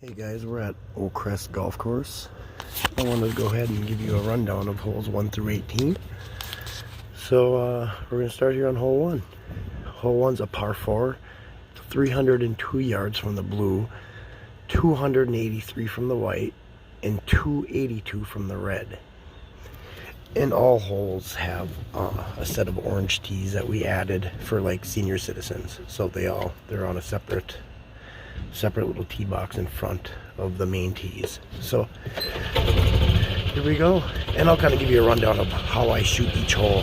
Hey guys, we're at Oak Crest Golf Course. I wanted to go ahead and give you a rundown of holes 1 through 18. So we're going to start here on hole 1. Hole 1's a par 4, 302 yards from the blue, 283 from the white, and 282 from the red. And all holes have a set of orange tees that we added for like senior citizens. So they're on a separate little tee box in front of the main tees. So here we go, and I'll kind of give you a rundown of how I shoot each hole.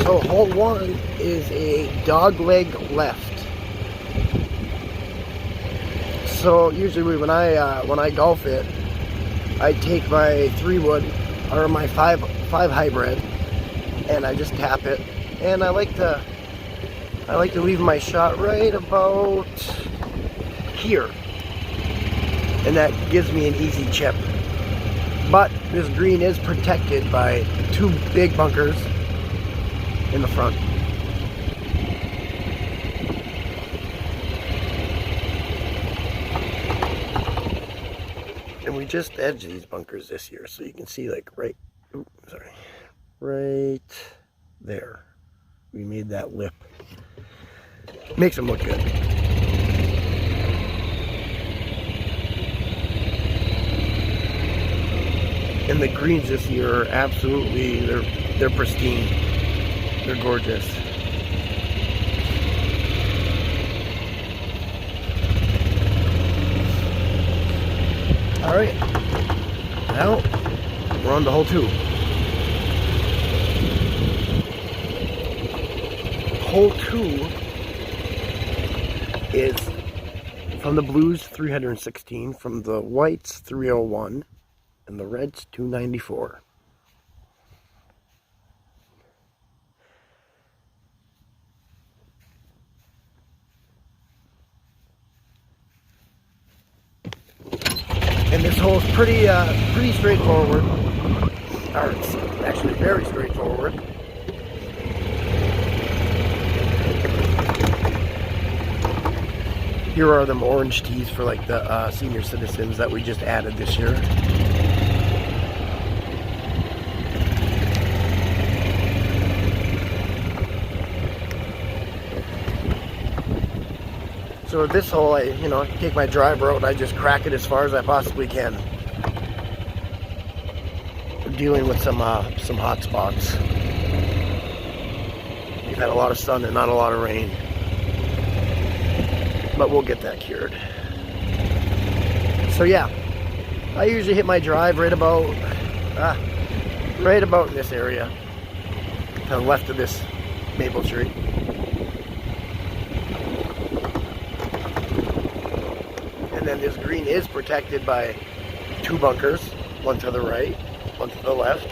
So hole 1 is a dogleg left. So usually when I golf it, I take my 3-wood or my 5 hybrid, and I just tap it. And I like to leave my shot right about here, and that gives me an easy chip. But this green is protected by 2 big bunkers in the front. And we just edged these bunkers this year, so you can see like right there. We made that lip. Makes them look good. And the greens this year are absolutely, they're pristine. They're gorgeous. All right, now we're on to hole 2. Hole 2 is from the blues 316, from the whites 301, and the reds 294. And this hole is pretty straightforward. Or it's actually very straightforward. Here are them orange tees for like the senior citizens that we just added this year. So with this hole, I take my driver out and I just crack it as far as I possibly can. We're dealing with some hot spots. We've had a lot of sun and not a lot of rain, but we'll get that cured. So yeah, I usually hit my drive right about in this area, to the left of this maple tree. And then this green is protected by 2 bunkers, one to the right, one to the left.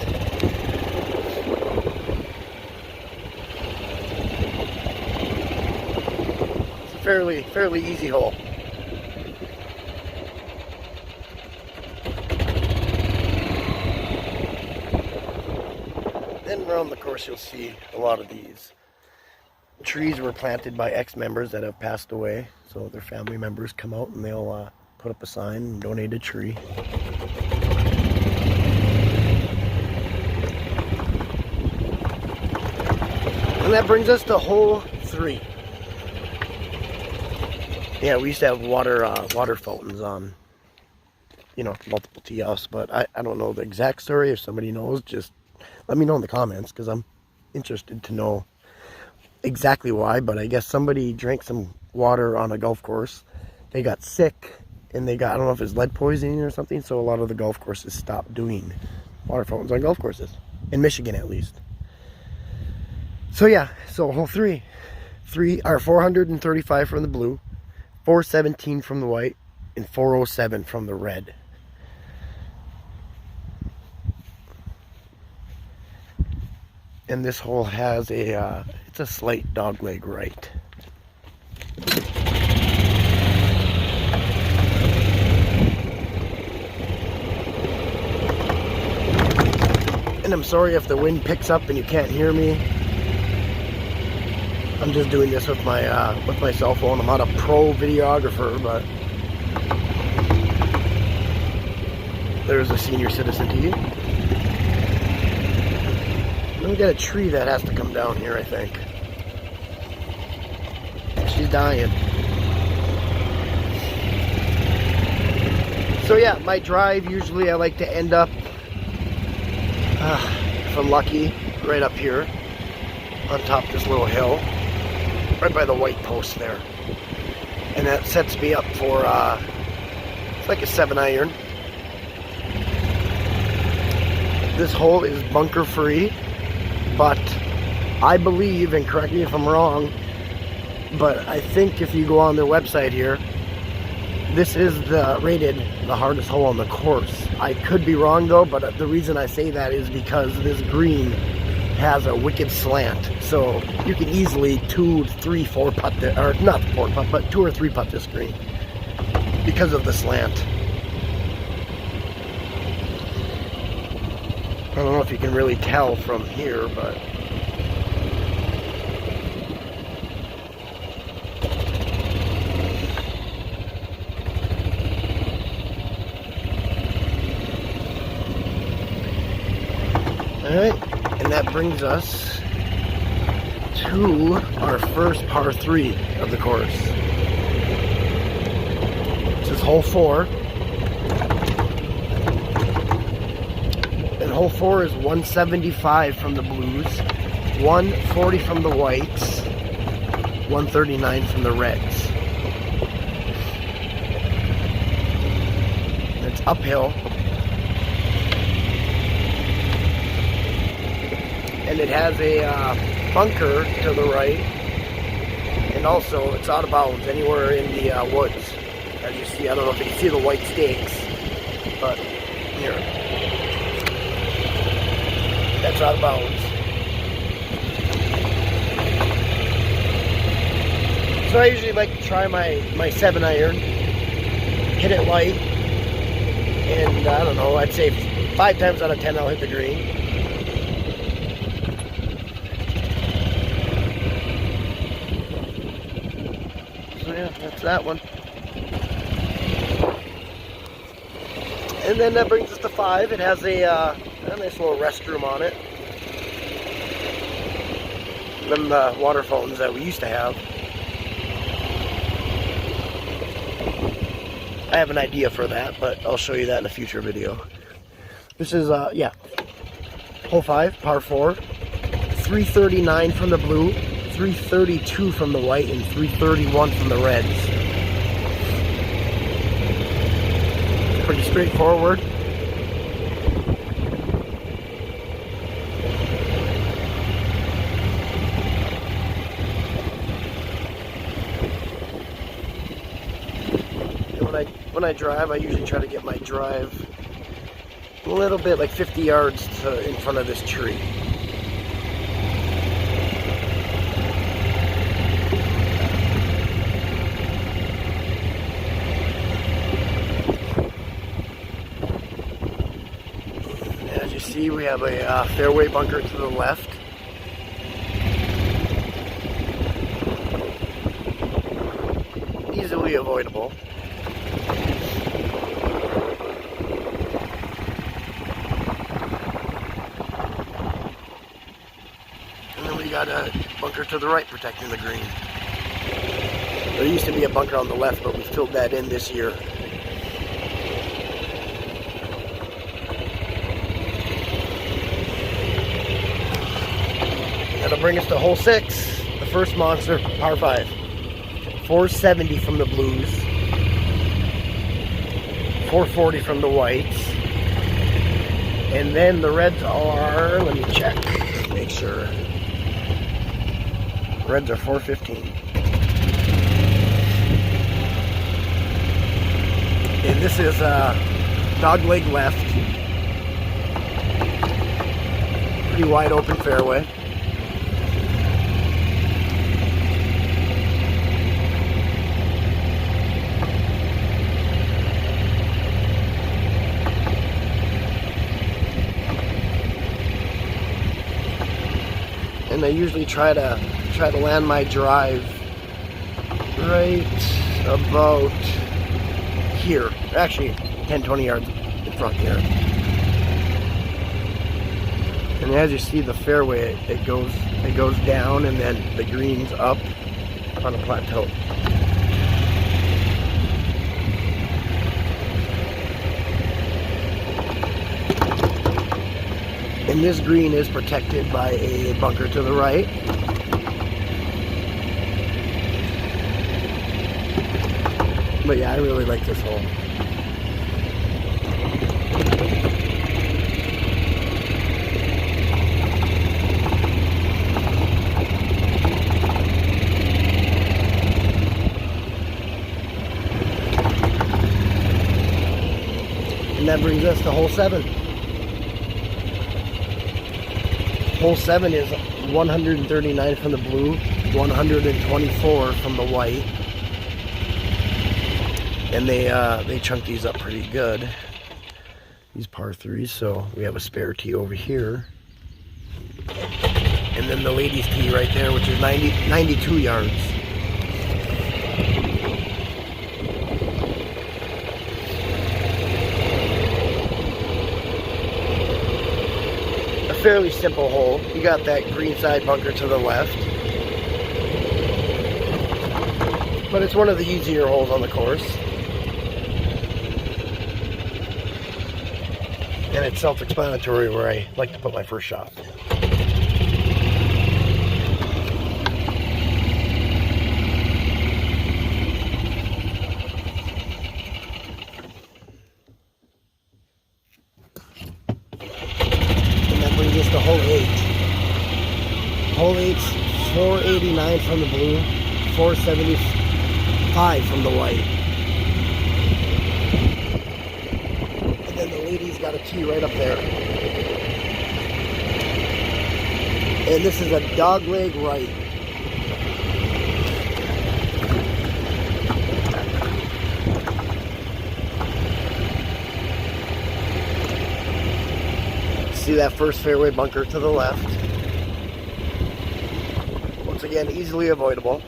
It's a fairly easy hole. Then around the course you'll see a lot of these. Trees were planted by ex-members that have passed away, so their family members come out and they'll put up a sign and donate a tree. And that brings us to hole 3. Yeah, we used to have water fountains on, multiple tee offs, but I don't know the exact story. If somebody knows, just let me know in the comments, because I'm interested to know exactly why. But I guess somebody drank some water on a golf course, they got sick, and I don't know if it's lead poisoning or something, so a lot of the golf courses stopped doing water fountains on golf courses, in Michigan at least. So yeah, so hole 3 are 435 from the blue, 417 from the white, and 407 from the red. And this hole has it's a slight dogleg right. again, I'm sorry if the wind picks up and you can't hear me. I'm just doing this with my cell phone. I'm not a pro videographer, but there's a senior citizen to you. Then we got a tree that has to come down here, I think. She's dying. So yeah, my drive, usually I like to end up, if I'm lucky, right up here on top of this little hill, right by the white post there. And that sets me up for, it's like a 7-iron. This hole is bunker free, but I believe, and correct me if I'm wrong, but I think if you go on their website here, this is rated the hardest hole on the course. I could be wrong though, but the reason I say that is because this green has a wicked slant. So you can easily 2, 3, 4 putt this, or not 4 putt, but 2 or 3 putt this green because of the slant. I don't know if you can really tell from here, but alright, and that brings us to our first par 3 of the course. This is hole 4. And hole 4 is 175 from the blues, 140 from the whites, 139 from the reds. It's uphill. And it has a bunker to the right, and also it's out of bounds anywhere in the woods. As you see, I don't know if you can see the white stakes, but here, that's out of bounds. So I usually like to try my 7-iron, hit it light, and I don't know, I'd say 5 times out of 10 I'll hit the green. Yeah, that's that one. And then that brings us to 5. It has a nice little restroom on it. Them the water fountains that we used to have. I have an idea for that, but I'll show you that in a future video. This is, yeah, hole 5, par 4. 339 from the blue, 332 from the white, and 331 from the reds. Pretty straightforward. And when I drive, I usually try to get my drive a little bit, like 50 yards in front of this tree. See, we have a fairway bunker to the left. Easily avoidable. And then we got a bunker to the right protecting the green. There used to be a bunker on the left, but we filled that in this year. That'll bring us to hole 6, the first monster, par 5. 470 from the blues, 440 from the whites, and then the reds are, let me check, make sure. Reds are 415. And this is dog leg left. Pretty wide open fairway. and I usually try to land my drive right about here. Actually, 10-20 yards in front here. And as you see the fairway, it goes down, and then the green's up on a plateau. And this green is protected by a bunker to the right. But yeah, I really like this hole. And that brings us to hole 7. Hole 7 is 139 from the blue, 124 from the white. And they chunk these up pretty good, these par 3s. So we have a spare tee over here. And then the ladies' tee right there, which is 92 yards. A fairly simple hole. You got that green side bunker to the left. But it's one of the easier holes on the course. And it's self-explanatory where I like to put my first shot. And that brings us to hole 8. Hole 8's 489 from the blue, 475 from the white. Got a tee right up there. And this is a dog leg right. See that first fairway bunker to the left. Once again, easily avoidable.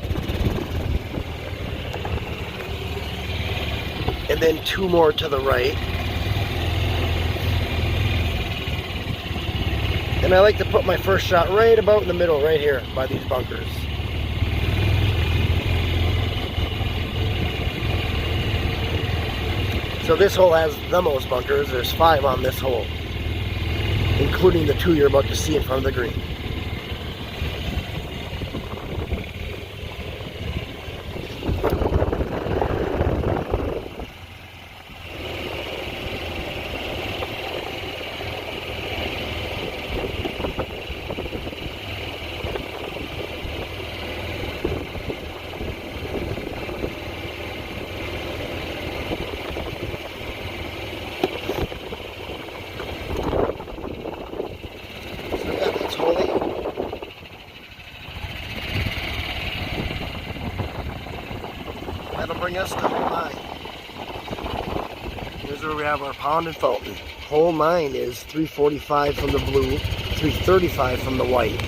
And then 2 more to the right. And I like to put my first shot right about in the middle, right here, by these bunkers. So this hole has the most bunkers. There's 5 on this hole, including the 2 you're about to see in front of the green. That'll bring us to hole 9. Here's where we have our pond and fountain. Hole 9 is 345 from the blue, 335 from the white.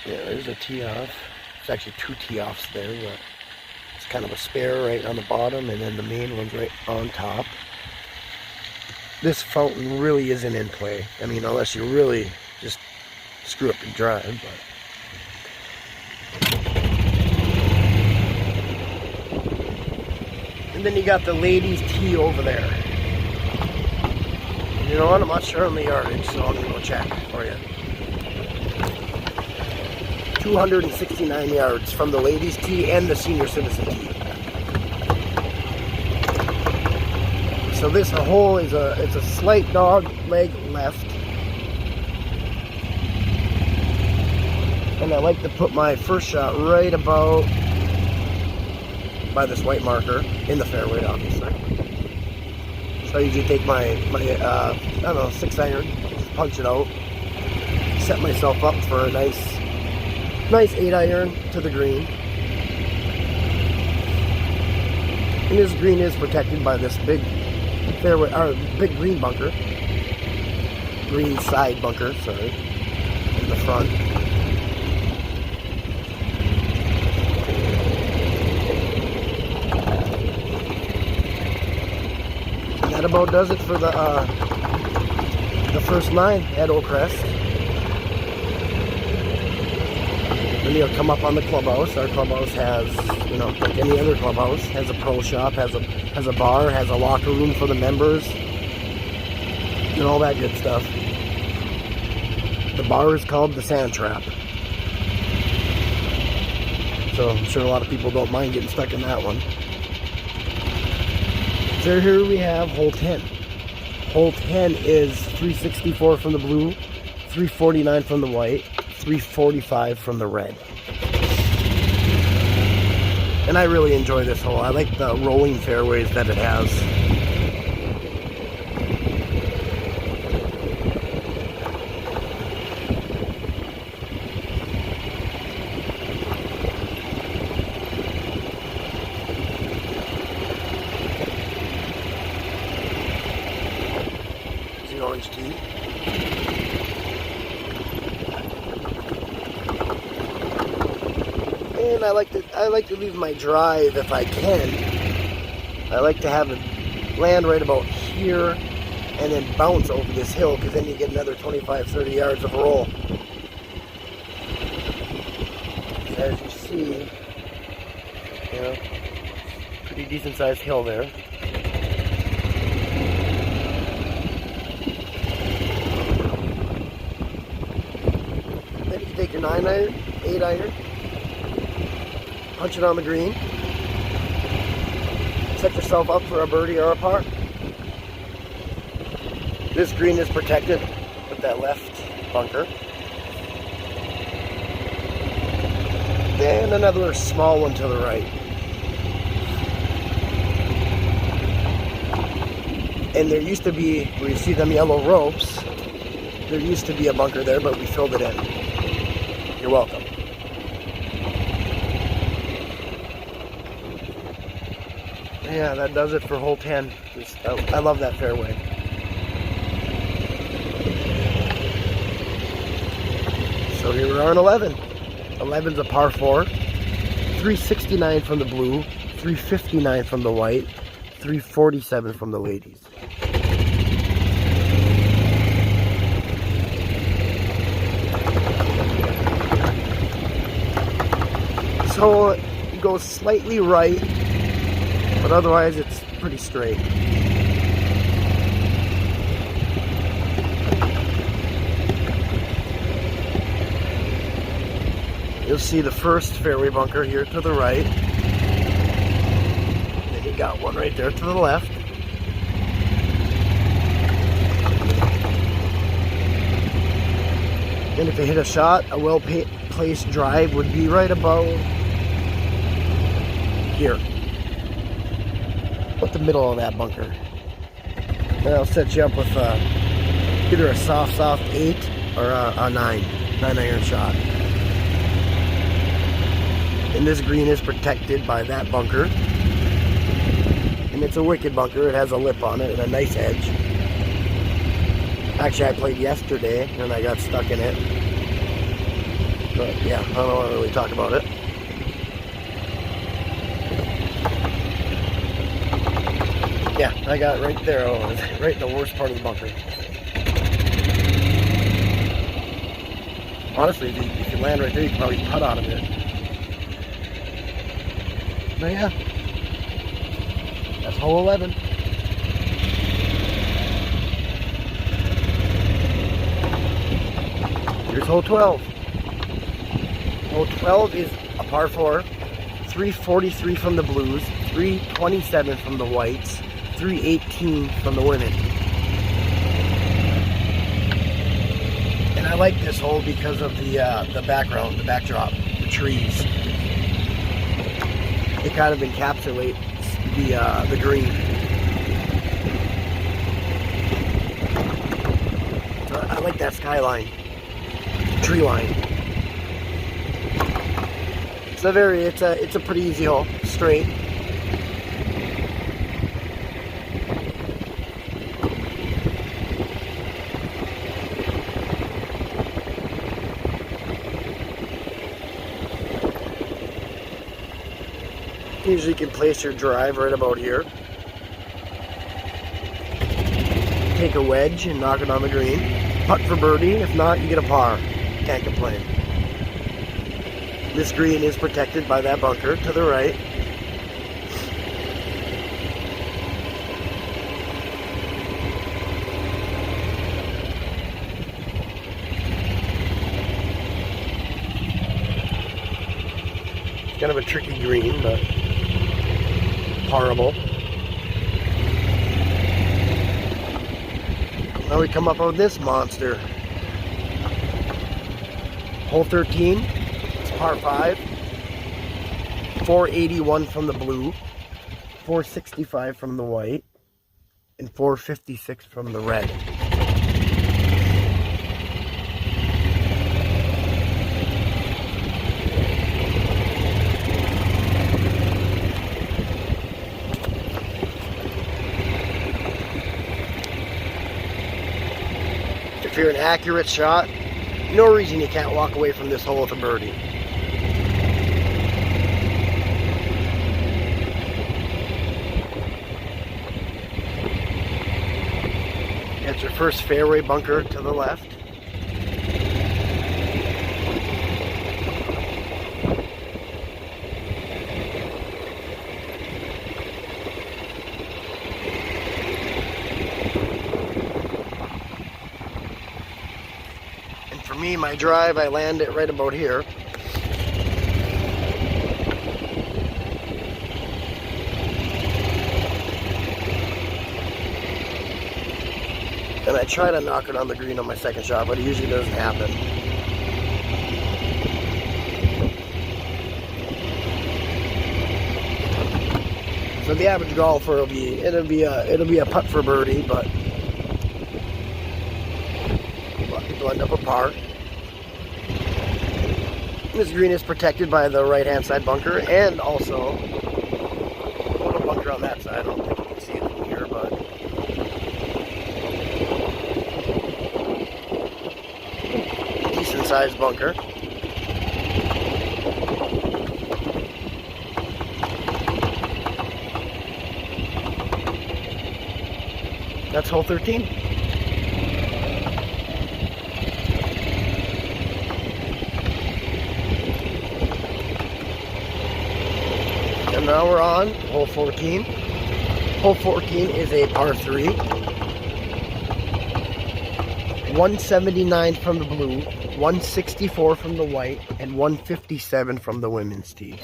Yeah, there's a tee off. It's actually 2 tee offs there, but it's kind of a spare right on the bottom, and then the main one's right on top. This fountain really isn't in play. I mean, unless you really just screw up your drive, but. And then you got the ladies' tee over there. You know what? I'm not sure on the yardage, so I'm gonna go check for you. 269 yards from the ladies' tee and the senior citizen tee. So this hole is it's a slight dog leg left. And I like to put my first shot right about by this white marker in the fairway, obviously. So I usually take my I don't know, 6 iron, punch it out, set myself up for a nice Nice 8-iron to the green. And this green is protected by this big fairway, or big green bunker. Green side bunker, sorry, in the front. And that about does it for the first 9 at Oak Crest. Then you'll come up on the clubhouse. Our clubhouse has, you know, like any other clubhouse, has a pro shop, has a bar, has a locker room for the members, and all that good stuff. The bar is called the Sand Trap. So I'm sure a lot of people don't mind getting stuck in that one. So here we have hole 10. Hole 10 is 364 from the blue, 349 from the white, 345 from the red. And I really enjoy this hole. I like the rolling fairways that it has. The orange tee. And I like to leave my drive if I can. I like to have it land right about here and then bounce over this hill, because then you get another 25-30 yards of roll. As you see, you know, pretty decent sized hill there. Then you can take your 9-iron, 8-iron, punch it on the green, set yourself up for a birdie or a par. This green is protected with that left bunker. Then another small one to the right. And there used to be, where you see them yellow ropes, there used to be a bunker there, but we filled it in. You're welcome. Yeah, that does it for hole 10. I love that fairway. So here we are on 11. 11's a par 4. 369 from the blue, 359 from the white, 347 from the ladies. So it goes slightly right, but otherwise it's pretty straight. You'll see the first fairway bunker here to the right. Then you got one right there to the left. And if you hit a shot, a well-placed drive would be right about here. About the middle of that bunker. And I'll set you up with either a soft 8 or a 9-iron shot. And this green is protected by that bunker. And it's a wicked bunker. It has a lip on it and a nice edge. Actually, I played yesterday and I got stuck in it. But yeah, I don't want to really talk about it. Yeah, I got right there. Oh, right in the worst part of the bunker. Honestly, if you land right there, you can probably putt out of it. But yeah, that's hole 11. Here's hole 12. Hole 12 is a par 4, 343 from the blues, 327 from the whites, 318 from the women. And I like this hole because of the background, the backdrop, the trees. It kind of encapsulates the green. So I like that skyline, tree line. It's a pretty easy hole, straight. Usually you can place your drive right about here. Take a wedge and knock it on the green. Putt for birdie. If not, you get a par. Can't complain. This green is protected by that bunker to the right. It's kind of a tricky green, but parable. Now we come up on this monster. Hole 13, it's par 5. 481 from the blue, 465 from the white, and 456 from the red. If you're an accurate shot, no reason you can't walk away from this hole with a birdie. That's your first fairway bunker to the left. And for me, my drive, I land it right about here. And I try to knock it on the green on my second shot, but it usually doesn't happen. So the average golfer it'll be a putt for birdie, but a lot of people end up a par. This green is protected by the right-hand side bunker, and also a little bunker on that side. I don't think you can see it from here, but decent-sized bunker. That's hole 13. And now we're on hole 14. Hole 14 is a par 3. 179 from the blue, 164 from the white, and 157 from the women's tee.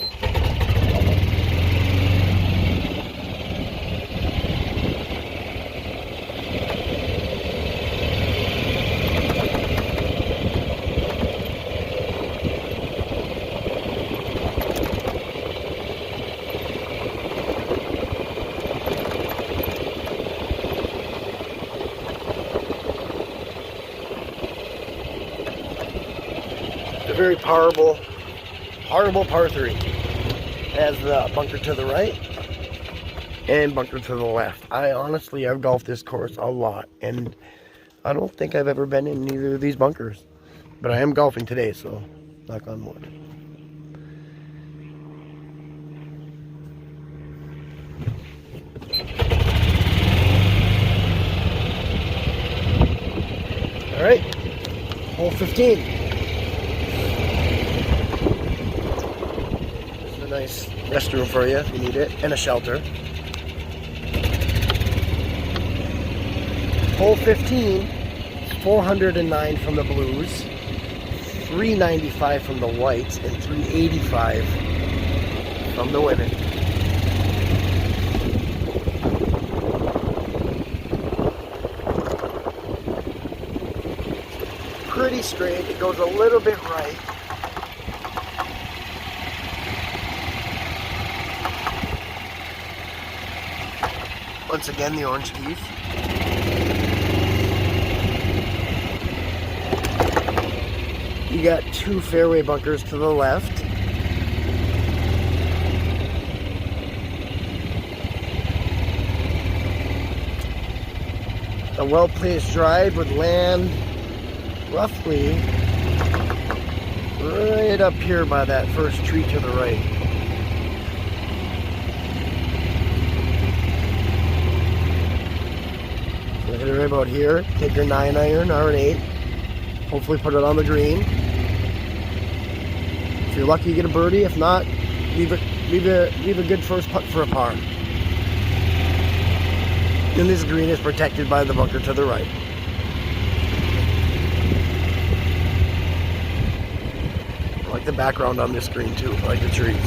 A very horrible par 3. It has the bunker to the right and bunker to the left. I've golfed this course a lot, and I don't think I've ever been in either of these bunkers. But I am golfing today, so knock on wood. All right, hole 15. Nice restroom for you if you need it, and a shelter. Hole 15 is 409 from the blues, 395 from the whites, and 385 from the women. Pretty straight. It goes a little bit right. Once again, the orange teeth. You got 2 fairway bunkers to the left. a well-placed drive would land roughly right up here by that first tree to the right. So hit it right about here. Take your 9-iron or an 8. Hopefully put it on the green. If you're lucky, you get a birdie. If not, leave a good first putt for a par. And this green is protected by the bunker to the right. I like the background on this green too, I like the trees.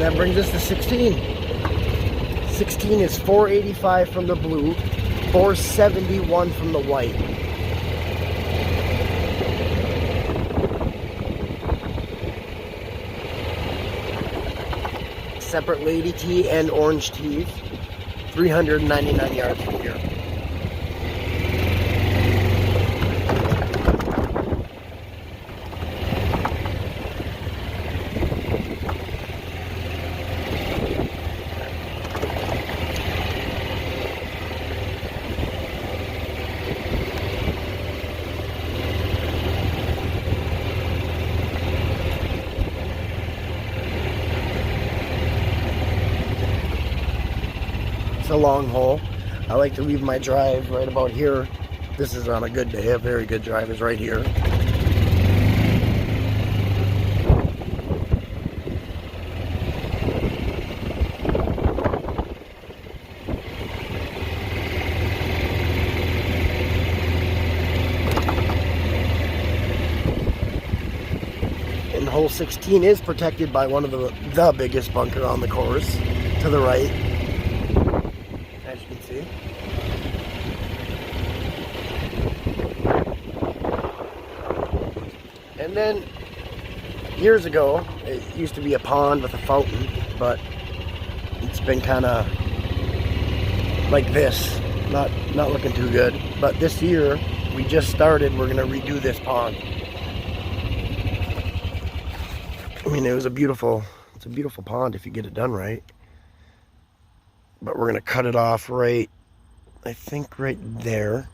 That brings us to 16. 16 is 485 from the blue, 471 from the white. Separate lady tee and orange tees, 399 yards from here. It's a long hole. I like to leave my drive right about here. This is on a good day. A very good drive is right here. And hole 16 is protected by one of the biggest bunker on the course to the right. As you can see. And then years ago, it used to be a pond with a fountain, but it's been kind of like this, not looking too good. But this year, we just started, we're gonna redo this pond. I mean, it's a beautiful pond if you get it done right. But we're gonna cut it off right, I think right there.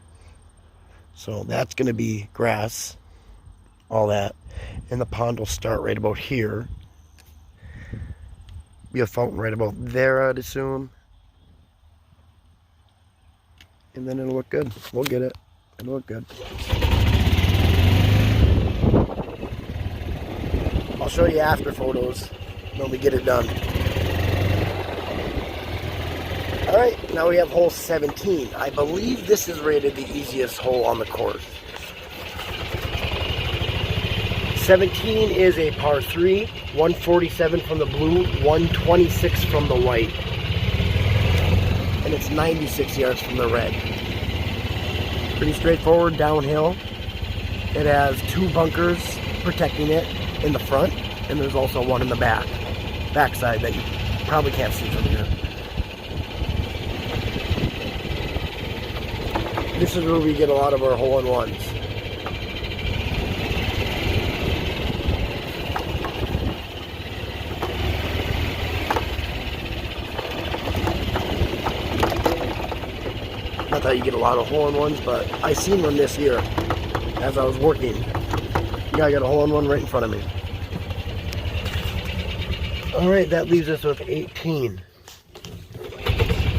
So that's gonna be grass, all that. And the pond will start right about here. Be a fountain right about there, I'd assume. And then it'll look good. We'll get it. It'll look good. I'll show you after photos when we get it done. Alright, now we have hole 17. I believe this is rated the easiest hole on the course. 17 is a par 3, 147 from the blue, 126 from the white. And it's 96 yards from the red. Pretty straightforward, downhill. It has 2 bunkers protecting it in the front, and there's also one in the backside that you probably can't see from here. This is where we get a lot of our hole-in-ones. Not that you get a lot of hole-in-ones, but I seen one this year as I was working. I got a hole-in-one right in front of me. Alright, that leaves us with 18.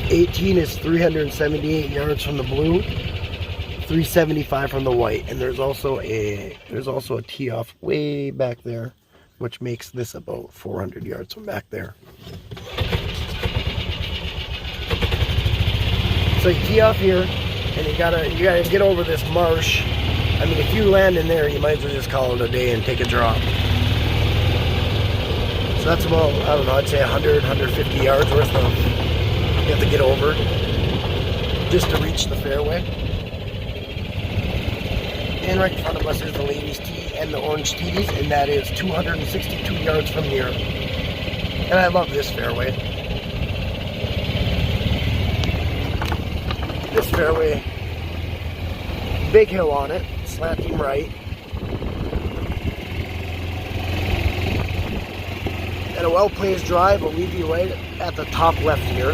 18 is 378 yards from the blue, 375 from the white, and there's also a tee off way back there, which makes this about 400 yards from back there. So you tee off here, and you gotta get over this marsh. I mean, if you land in there, you might as well just call it a day and take a drop. So that's about, I don't know, I'd say 100, 150 yards worth of you have to get over just to reach the fairway. And right in front of us is the ladies' tee and the orange tees, and that is 262 yards from here. And I love this fairway. This fairway, big hill on it, slanting right. And a well-placed drive will leave you right at the top left here.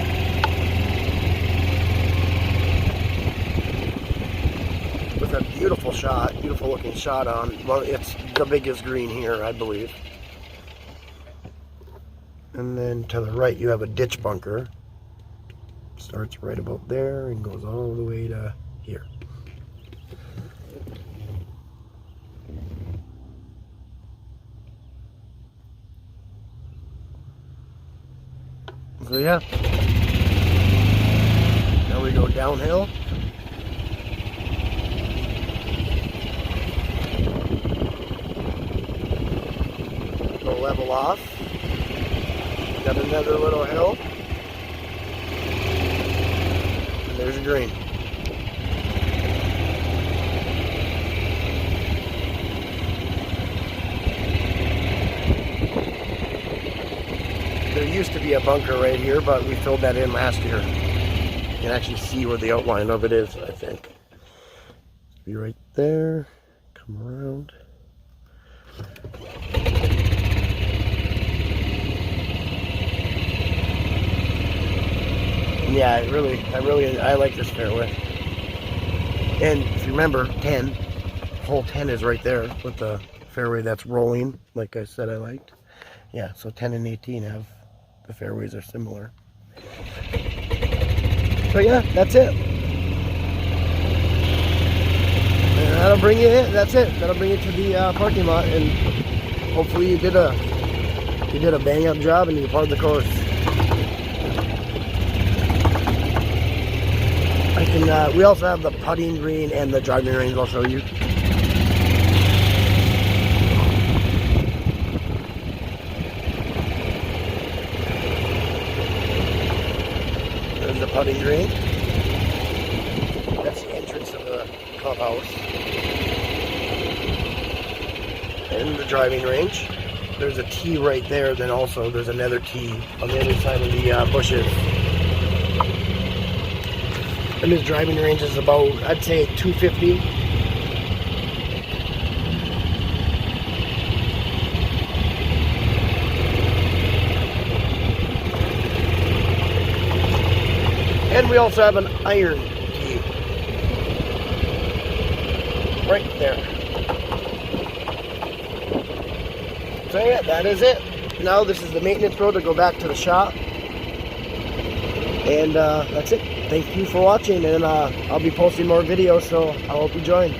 With a beautiful shot, beautiful looking shot on, well, it's the biggest green here, I believe. And then to the right you have a ditch bunker. Starts right about there and goes all the way to here. So yeah, now we go downhill. Go level off. Got another little hill. And there's a green. There used to be a bunker right here, but we filled that in last year. You can actually see where the outline of it is, I think. Be right there. Come around. Yeah, I like this fairway. And if you remember, 10, hole 10 is right there with the fairway that's rolling, like I said I liked. Yeah, so 10 and 18 have, the fairways are similar. So yeah, that's it. And that'll bring you in, that's it. That'll bring you to the parking lot, and hopefully you did a bang up job and you part the course. We also have the putting green and the driving range I'll show you. There's the putting green. That's the entrance of the clubhouse. And the driving range. There's a tee right there, then also there's another tee on the other side of the bushes. And this driving range is about, I'd say, 250. And we also have an iron tee right there. So yeah, that is it. Now this is the maintenance road to go back to the shop. And that's it. Thank you for watching, and I'll be posting more videos, so I hope you join.